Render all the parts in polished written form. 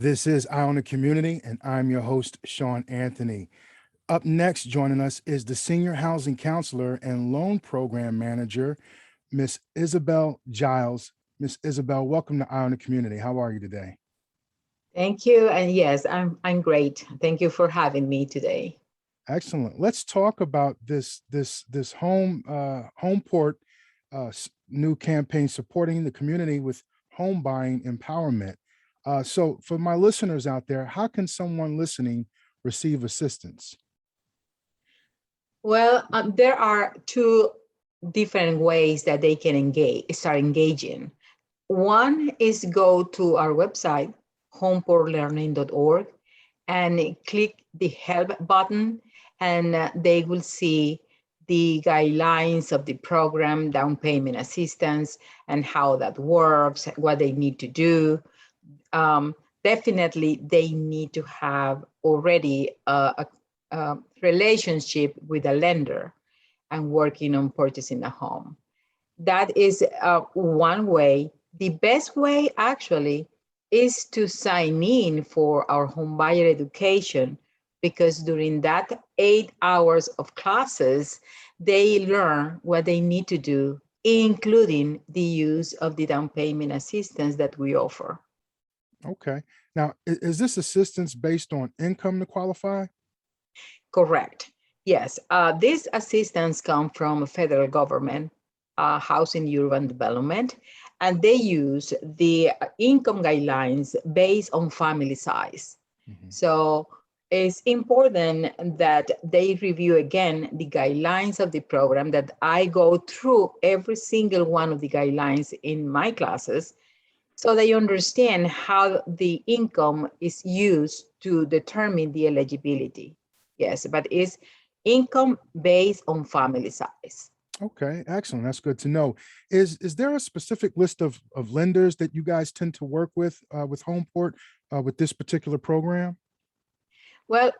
This is Eye on the Community, and I'm your host, Sean Anthony. Up next, joining us is the Senior Housing Counselor and Loan Program Manager, Miss Isabel Giles. Miss Isabel, welcome to Eye on the Community. How are you today? Thank you. And yes, I'm great. Thank you for having me today. Excellent. Let's talk about this Homeport new campaign supporting the community with home buying empowerment. So for my listeners out there, how can someone listening receive assistance? Well, there are two different ways that they can start engaging. One is go to our website, homeportlearning.org, and click the help button, and they will see the guidelines of the program, down payment assistance, and how that works, what they need to do. Definitely, they need to have already a relationship with a lender and working on purchasing a home. That is one way. The best way, actually, is to sign in for our home buyer education, because during that 8 hours of classes, they learn what they need to do, including the use of the down payment assistance that we offer. Okay. Now, is this assistance based on income to qualify? Correct. Yes. This assistance comes from federal government, Housing and Urban Development, and they use the income guidelines based on family size. Mm-hmm. So it's important that they review again the guidelines of the program, that I go through every single one of the guidelines in my classes, so they understand how the income is used to determine the eligibility. Yes, but it's income based on family size. Okay, excellent. That's good to know. Is there a specific list of lenders that you guys tend to work with Homeport with this particular program? Well,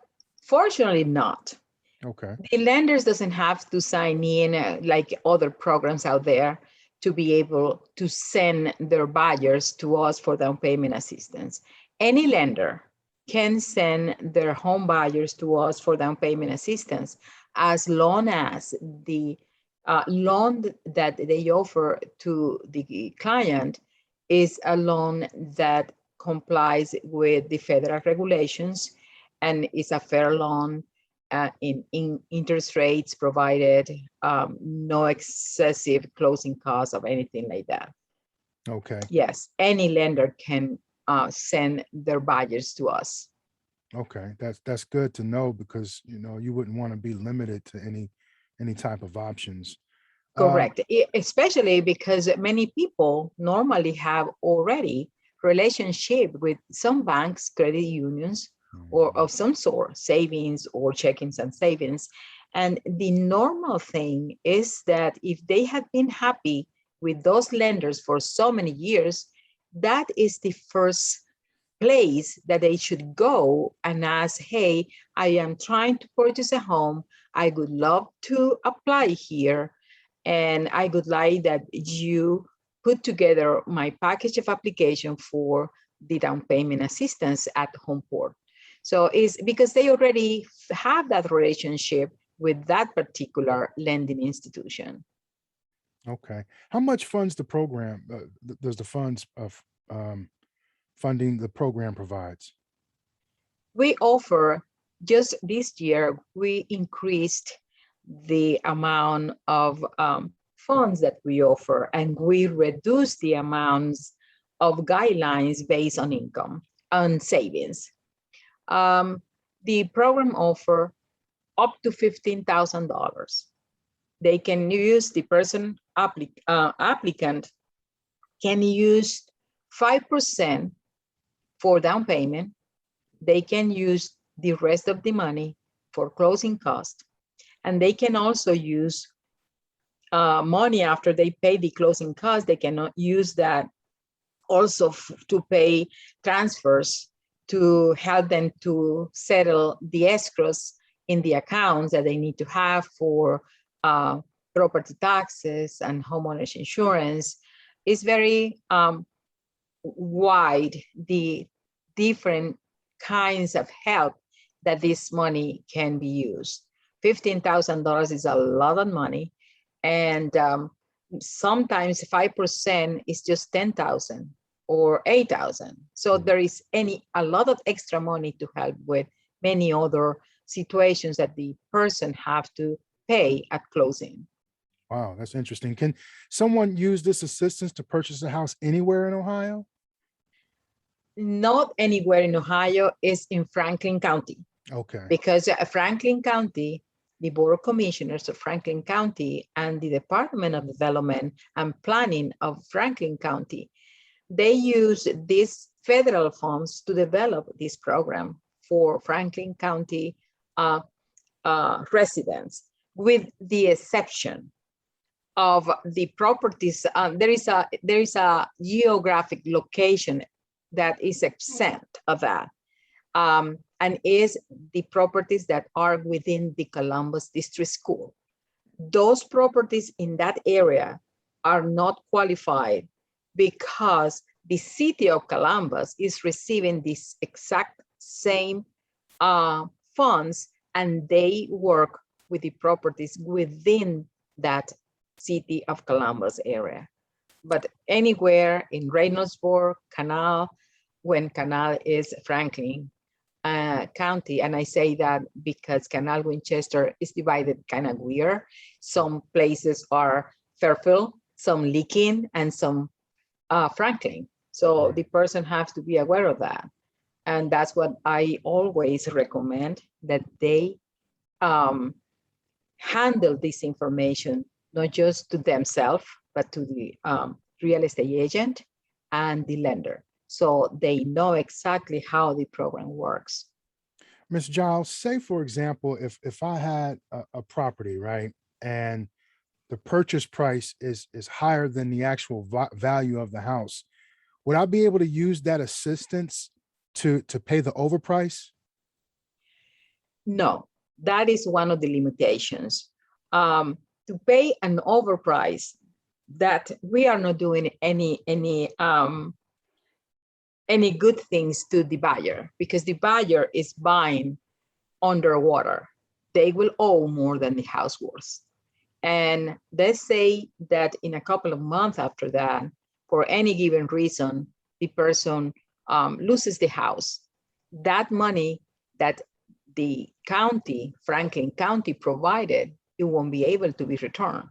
fortunately not. Okay. The lenders doesn't have to sign in like other programs out there to be able to send their buyers to us for down payment assistance. Any lender can send their home buyers to us for down payment assistance, as long as the loan that they offer to the client is a loan that complies with the federal regulations and is a fair loan, in interest rates provided, no excessive closing costs of anything like that. Okay. Yes, any lender can send their buyers to us. Okay. That's good to know, because you wouldn't want to be limited to any type of options. Correct. Especially because many people normally have already relationship with some banks, credit unions, or of some sort, savings or checkings and savings. And the normal thing is that if they have been happy with those lenders for so many years, that is the first place that they should go and ask, hey, I am trying to purchase a home. I would love to apply here, and I would like that you put together my package of application for the down payment assistance at Homeport. So it's because they already have that relationship with that particular lending institution. Okay. How much funds the program does the funds of funding the program provides? We offer, just this year, we increased the amount of funds that we offer, and we reduced the amounts of guidelines based on income and savings. The program offer up to $15,000. They can use, the person applicant can use 5% for down payment. They can use the rest of the money for closing costs, and they can also use money after they pay the closing costs. They cannot use that also to pay transfers to help them to settle the escrows in the accounts that they need to have for property taxes and homeowners insurance. Is very wide the different kinds of help that this money can be used. $15,000 is a lot of money, and sometimes 5% is just 10,000 or 8,000. So there is a lot of extra money to help with many other situations that the person have to pay at closing. Wow, that's interesting. Can someone use this assistance to purchase a house anywhere in Ohio? Not anywhere in Ohio, is in Franklin County. Okay. Because Franklin County, the Board of Commissioners of Franklin County and the Department of Development and Planning of Franklin County, they use these federal funds to develop this program for Franklin County residents, with the exception of the properties. There is a geographic location that is exempt of that, and is the properties that are within the Columbus District School. Those properties in that area are not qualified because the city of Columbus is receiving this exact same funds, and they work with the properties within that city of Columbus area. But anywhere in Reynoldsburg, Canal, when Canal is Franklin County, and I say that because Canal Winchester is divided kind of weird. Some places are Fairfield, some Licking, and some Franklin. So the person has to be aware of that. And that's what I always recommend, that they handle this information, not just to themselves, but to the real estate agent and the lender, so they know exactly how the program works. Ms. Giles, say for example, if I had a property, right, and the purchase price is higher than the actual value of the house, would I be able to use that assistance to pay the overprice? No, that is one of the limitations. To pay an overprice, that we are not doing any good things to the buyer, because the buyer is buying underwater. They will owe more than the house worth. And let's say that in a couple of months after that, for any given reason, the person loses the house. That money that the county, Franklin County, provided, it won't be able to be returned,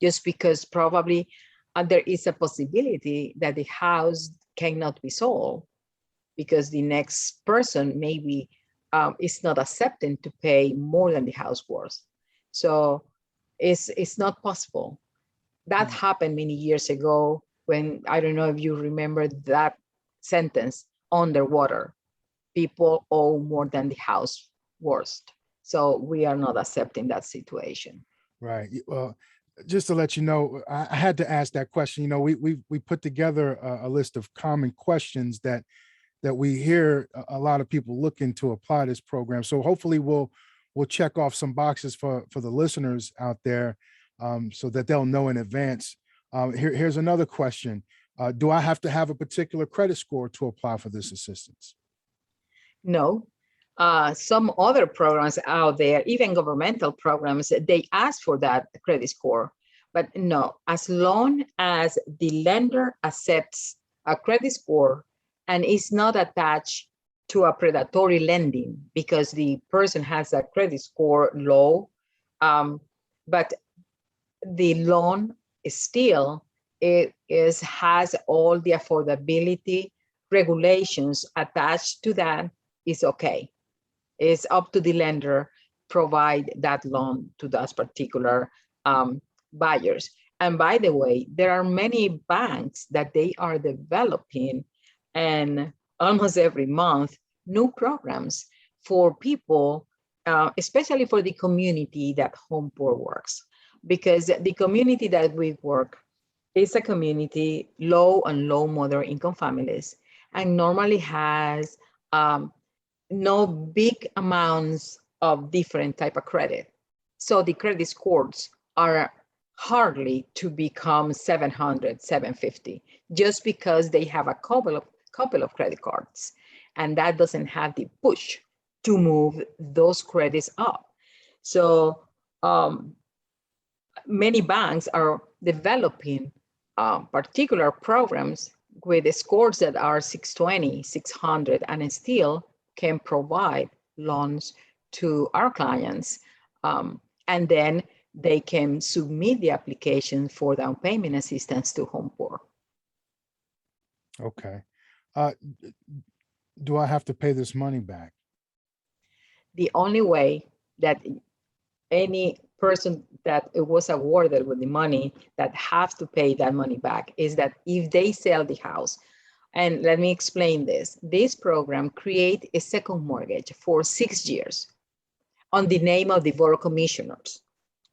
just because probably there is a possibility that the house cannot be sold because the next person maybe is not accepting to pay more than the house worth. So it's not possible. That happened many years ago when, I don't know if you remember that sentence, underwater. People owe more than the house worth. So we are not accepting that situation. Right. Well, just to let you know, I had to ask that question. You know, we put together a list of common questions that we hear a lot of people looking to apply this program. So hopefully we'll check off some boxes for the listeners out there, so that they'll know in advance. Here's another question. Do I have to have a particular credit score to apply for this assistance? No. Some other programs out there, even governmental programs, they ask for that credit score. But no, as long as the lender accepts a credit score and is not attached to a predatory lending, because the person has a credit score low, but the loan is still, has all the affordability regulations attached to that, is okay. It's up to the lender provide that loan to those particular buyers. And by the way, there are many banks that they are developing, and almost every month, new programs for people, especially for the community that Homeport works. Because the community that we work is a community low and low moderate income families, and normally has no big amounts of different type of credit. So the credit scores are hardly to become 700, 750, just because they have a couple of credit cards. and that doesn't have the push to move those credits up. So many banks are developing particular programs with the scores that are 620, 600, and still can provide loans to our clients. And then they can submit the application for down payment assistance to Homeport. Okay. Do I have to pay this money back? The only way that any person that was awarded with the money that have to pay that money back is that if they sell the house. And let me explain this. This program creates a second mortgage for 6 years on the name of the Board of Commissioners.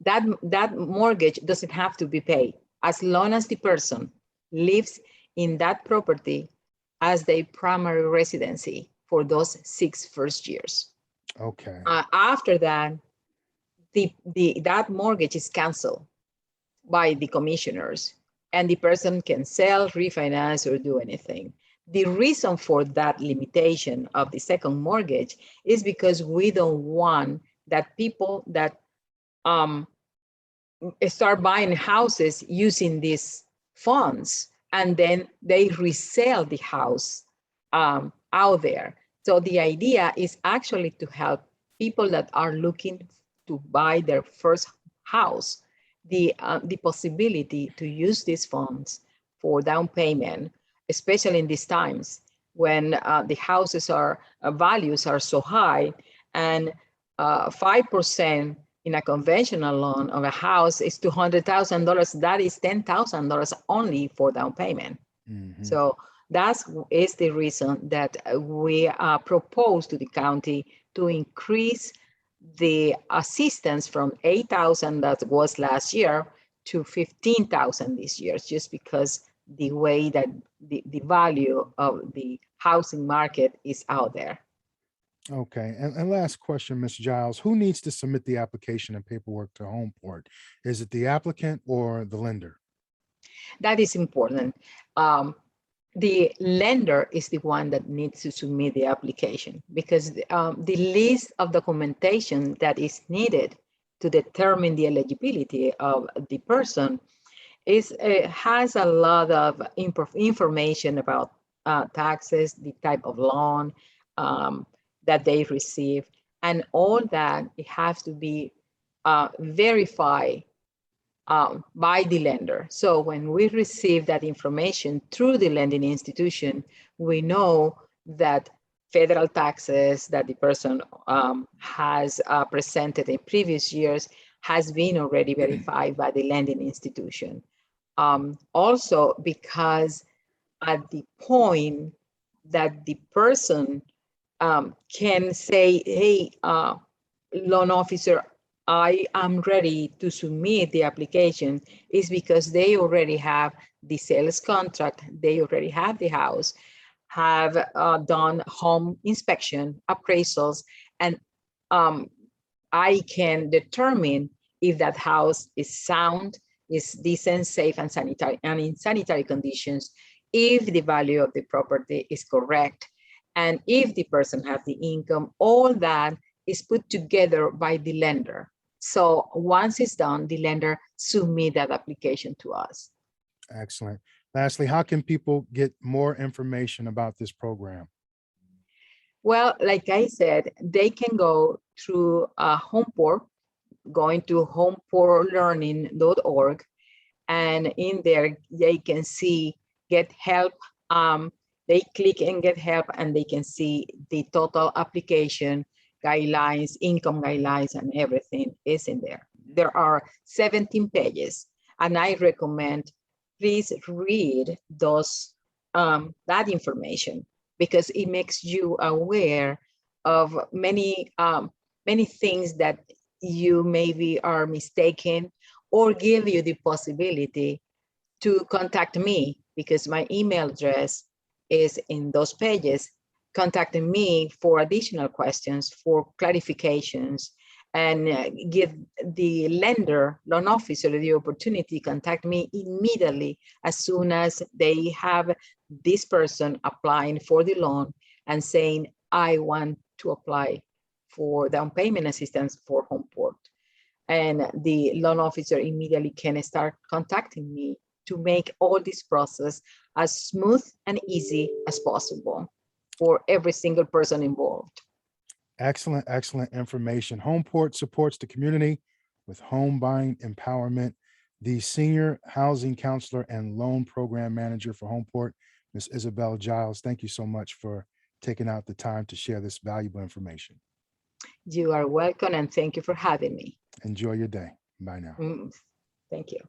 That mortgage doesn't have to be paid as long as the person lives in that property as their primary residency for those 6 first years. Okay. After that, that mortgage is canceled by the commissioners, and the person can sell, refinance, or do anything. The reason for that limitation of the second mortgage is because we don't want that people that start buying houses using these funds, and then they resell the house out there. So the idea is actually to help people that are looking to buy their first house, the possibility to use these funds for down payment, especially in these times when the houses values are so high, and 5% in a conventional loan of a house is $200,000. That is $10,000 only for down payment. Mm-hmm. So that is the reason that we propose to the county to increase the assistance from $8,000 that was last year to $15,000 this year, just because the way that the value of the housing market is out there. Okay. And last question, Ms. Giles, who needs to submit the application and paperwork to Homeport? Is it the applicant or the lender? That is important. The lender is the one that needs to submit the application, because the list of documentation that is needed to determine the eligibility of the person has a lot of information about taxes, the type of loan that they receive, and all that it has to be verified by the lender. So when we receive that information through the lending institution, we know that federal taxes that the person has presented in previous years has been already verified by the lending institution. Also, because at the point that the person can say, hey, loan officer, I am ready to submit the application, is because they already have the sales contract, they already have the house, have done home inspection, appraisals, and I can determine if that house is sound, is decent, safe, and sanitary, and in sanitary conditions, if the value of the property is correct, and if the person has the income. All that is put together by the lender. So once it's done, the lender submit that application to us. Excellent. Lastly, how can people get more information about this program? Well, like I said, they can go through Homeport, going to homeportlearning.org, and in there they can see get help. They click and get help, and they can see the total application guidelines, income guidelines, and everything is in there. There are 17 pages, and I recommend please read those that information, because it makes you aware of many things that you maybe are mistaken, or give you the possibility to contact me, because my email address is in those pages. Contact me for additional questions, for clarifications, and give the lender, loan officer, the opportunity to contact me immediately as soon as they have this person applying for the loan, and saying, I want to apply for down payment assistance for Homeport. And the loan officer immediately can start contacting me to make all this process as smooth and easy as possible for every single person involved. Excellent, excellent information. Homeport supports the community with home buying empowerment. The senior housing counselor and loan program manager for Homeport, Ms. Isabel Giles, thank you so much for taking out the time to share this valuable information. You are welcome, and thank you for having me. Enjoy your day. Bye now. Thank you.